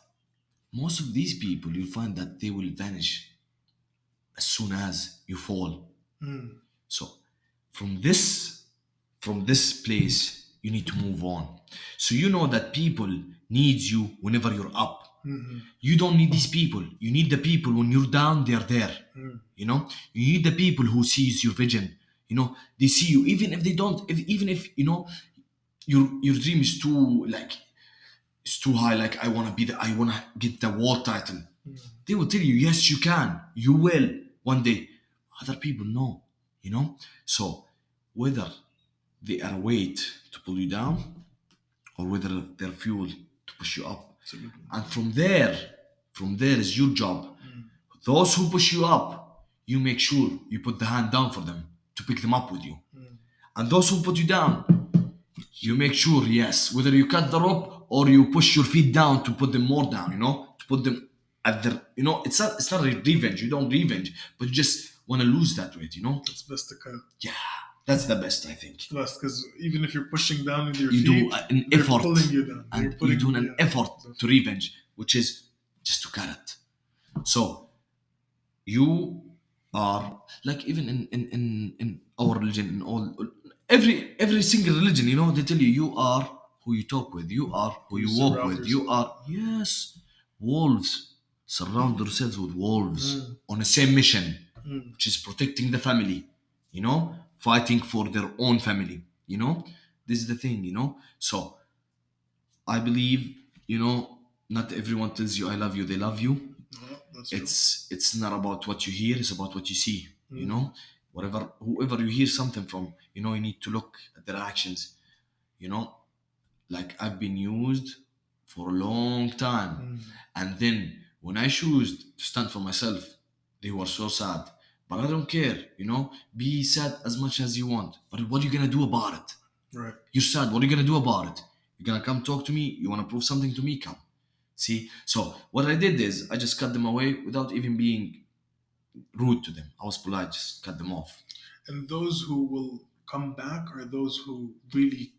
most of these people, you'll find that they will vanish as soon as you fall. Mm, So from this, from this place, you need to move on. So you know that people needs you whenever you're up. You don't need these people. You need the people when you're down, they're there. You need the people who sees your vision. They see you even if they don't. Even if your dream is too like it's too high. Like I wanna get the world title. They will tell you yes, you can. You will one day. Other people know. So whether they are a weight to pull you down or whether they're fuel to push you up. it's a good one. And from there is your job. Those who push you up, you make sure you put the hand down for them to pick them up with you. And those who put you down, you make sure, yes, whether you cut the rope or you push your feet down to put them more down, to put them at their, it's not a revenge. You don't revenge, but you just want to lose that weight. It's best to cut. Yeah, that's the best, I think. It's best because even if you're pushing down with your You do feet, an they're effort, pulling you down. They're and you putting, do an yeah. effort to revenge, which is just to cut it. So you are like even in our religion, in all every single religion, they tell you you are who you talk with, you are who Who you you walk surround with, you yourself are, yes, wolves surround themselves with wolves on the same mission, which is protecting the family, fighting for their own family. This is the thing. So I believe, not everyone tells you I love you, they love you. Yeah, that's true. It's not about what you hear, it's about what you see. Whatever whoever you hear something from, you need to look at their actions. you know like I've been used for a long time, and then when I choose to stand for myself, they were so sad. But I don't care. Be sad as much as you want, but what are you gonna do about it? Right. You're sad, what are you gonna do about it? You're gonna come talk to me, you wanna prove something to me, come. See, so what I did is I just cut them away without even being rude to them. I was polite, just cut them off. And those who will come back are those who really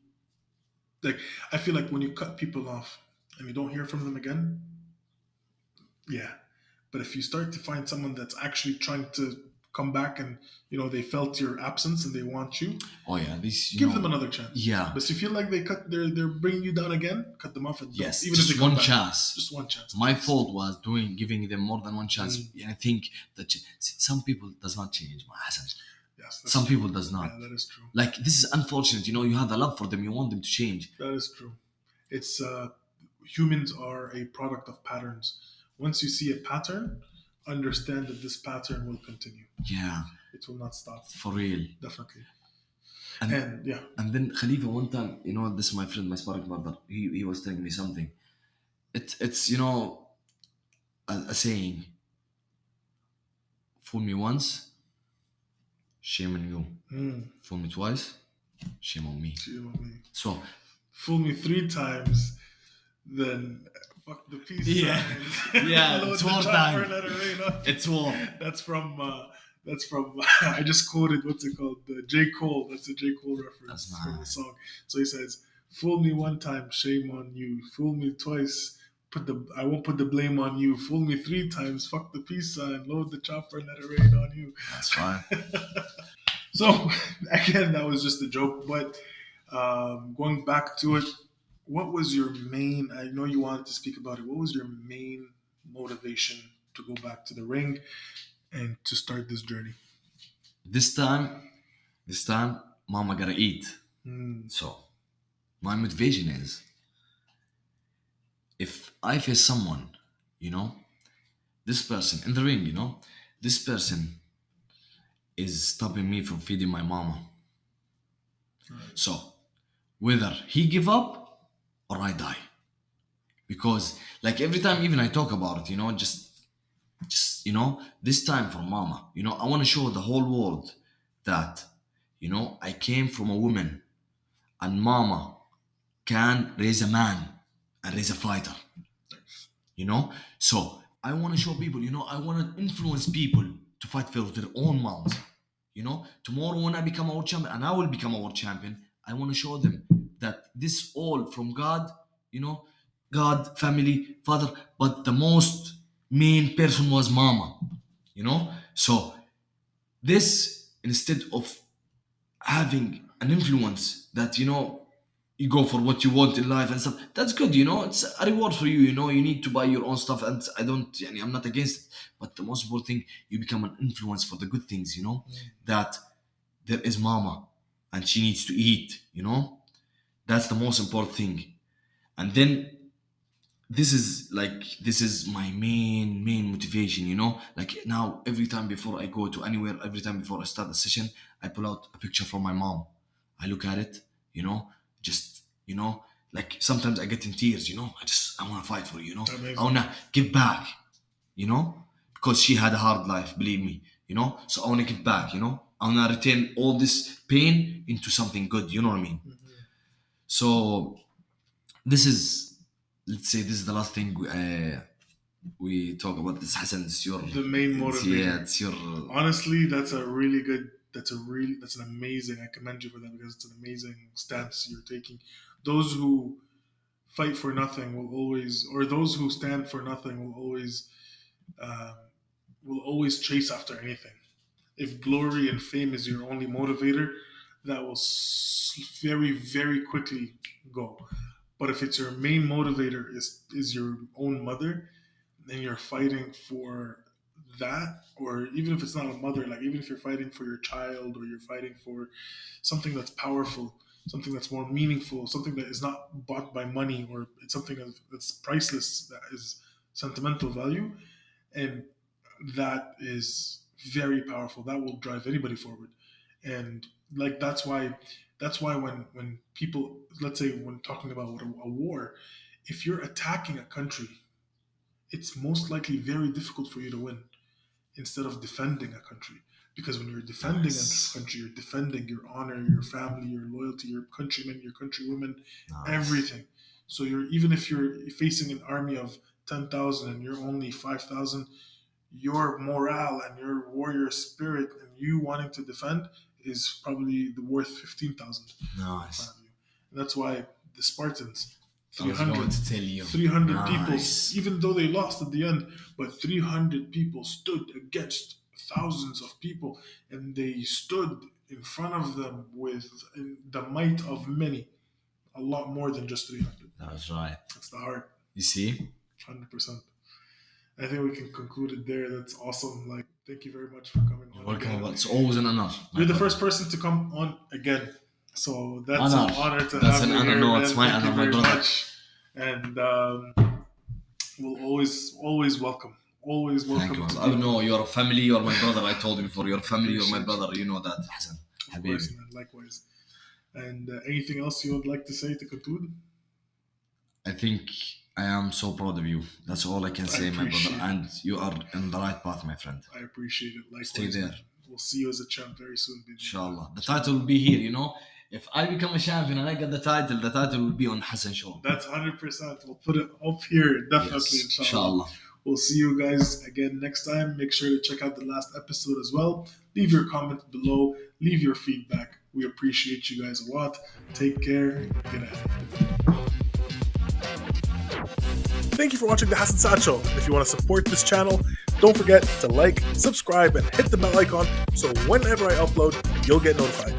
like. I feel like when you cut people off and you don't hear from them again, yeah. But if you start to find someone that's actually trying to come back and they felt your absence and they want you, Oh yeah, this give them another chance. yeah, But if you feel like they're bringing you down again, cut them off and don't. yes, Even if they just come one back, chance. just one chance. My fault was giving them more than one chance. And I think that some people does not change, my Hassan. Yes, that's Some true. people does not. Yeah, that is true. Like this is unfortunate. You have a love for them. You want them to change. That is true. It's humans are a product of patterns. Once you see a pattern, understand that this pattern will continue. Yeah, It will not stop. for real. Definitely. And And yeah. and then Khalifa, one time, this is my friend, my sparring partner. He was telling me something. It's a saying. Fool me once, shame on you. Fool me twice, shame on me. Chill with me. So Fool me 3 times, then fuck the peace yeah, signs. yeah, Load it's the war chopper, time. let it rain on you. It's war. That's from I just quoted what's it called, the J Cole. That's a J Cole That's reference from the nice. song. So he says, "Fool me one time, shame on you. Fool me twice, I won't put the blame on you. Fool me 3 times, fuck the peace sign. Load the chopper, let it rain on you." That's right. So again, that was just a joke. But going back to it, what was your main? I know you wanted to speak about it. What was your main motivation to go back to the ring and to start this journey? This time, Mama gotta eat. Mm, So my motivation is, if I face someone, you know, this person in the ring, this person is stopping me from feeding my mama. right. So whether he give up or I die, because like every time even I talk about it, just this time for mama, I want to show the whole world that I came from a woman, and mama can raise a man and raise a fighter. So I want to show people, I want to influence people to fight for their own moms. Tomorrow when I become a world champion, and I will become a world champion, I want to show them that this all from God, God, family, father, but the most main person was mama. So this, instead of having an influence that you go for what you want in life and stuff, that's good. It's a reward for you. You need to buy your own stuff, and I'm not against it, but the most important thing, you become an influence for the good things. That there is mama and she needs to eat. That's the most important thing. And then this is my main motivation. Like now, every time before I go to anywhere, every time before I start a session, I pull out a picture from my mom. I look at it, just like sometimes I get in tears. I want to fight for you. I Amazing. want to give back, because she had a hard life, believe me. So I want to give back. I want to return all this pain into something good. You know what I mean? So this is, let's say, this is the last thing we talk about. This, Hassan. The main motivation. It's your. Honestly, that's a really good. That's an amazing. I commend you for that because it's an amazing stance you're taking. Those who fight for nothing will always, or those who stand for nothing um, will always chase after anything. If glory and fame is your only motivator, that will very, very quickly go. But if it's your main motivator is your own mother, and you're fighting for that, or even if it's not a mother, like even if you're fighting for your child or you're fighting for something that's powerful, something that's more meaningful, something that is not bought by money, or it's something that's priceless, that is sentimental value, and that is very powerful. That will drive anybody forward. And like that's why when people, let's say when talking about a war, if you're attacking a country, it's most likely very difficult for you to win instead of defending a country. Because when you're defending a Nice. country, you're defending your honor, your family, your loyalty, your countrymen, your countrywomen, Nice. everything. So even if you're facing an army of 10,000 and you're only 5,000, your morale and your warrior spirit and you wanting to defend is probably the worth 15,000 in front Nice. of you. And that's why the Spartans, I was going 300, to tell you. 300 people, Nice. even though they lost at the end, but 300 people stood against thousands of people, and they stood in front of them with the might of many, a lot more than just 300. That was right. That's the heart, You see? 100%. I think we can conclude it there. That's awesome. Like, thank you very much for coming You're on welcome. again. But it's always an honor. My You're the brother. first person to come on again, so that's Honor. an honor to That's have an you honor. here, No, it's man. my Thank you honor, my very brother. much, and we'll always welcome, always Thank welcome you. to I be on. know you're a family, you're my brother. I told you before, you're family, you're my Appreciate you. brother. You know that, Hassan. Of Habibi. course, man. Likewise. And anything else you would like to say to conclude? I think I am so proud of you. That's all I can I say, my brother. appreciate it. And you are in the right path, my friend. I appreciate it. Stay Likewise, there, man. We'll see you as a champ very soon, bidnillah. inshallah. The title Inshallah. will be here, you know. If I become a champion and I get the title will be on Hassan Show. That's 100%. We'll put it up here, definitely, Yes, inshallah. inshallah. We'll see you guys again next time. Make sure to check out the last episode as well. Leave your comments below. Leave your feedback. We appreciate you guys a lot. Take care. Get at it. Thank you for watching the Hassan Saad Show. If you want to support this channel, don't forget to like, subscribe, and hit the bell icon so whenever I upload, you'll get notified.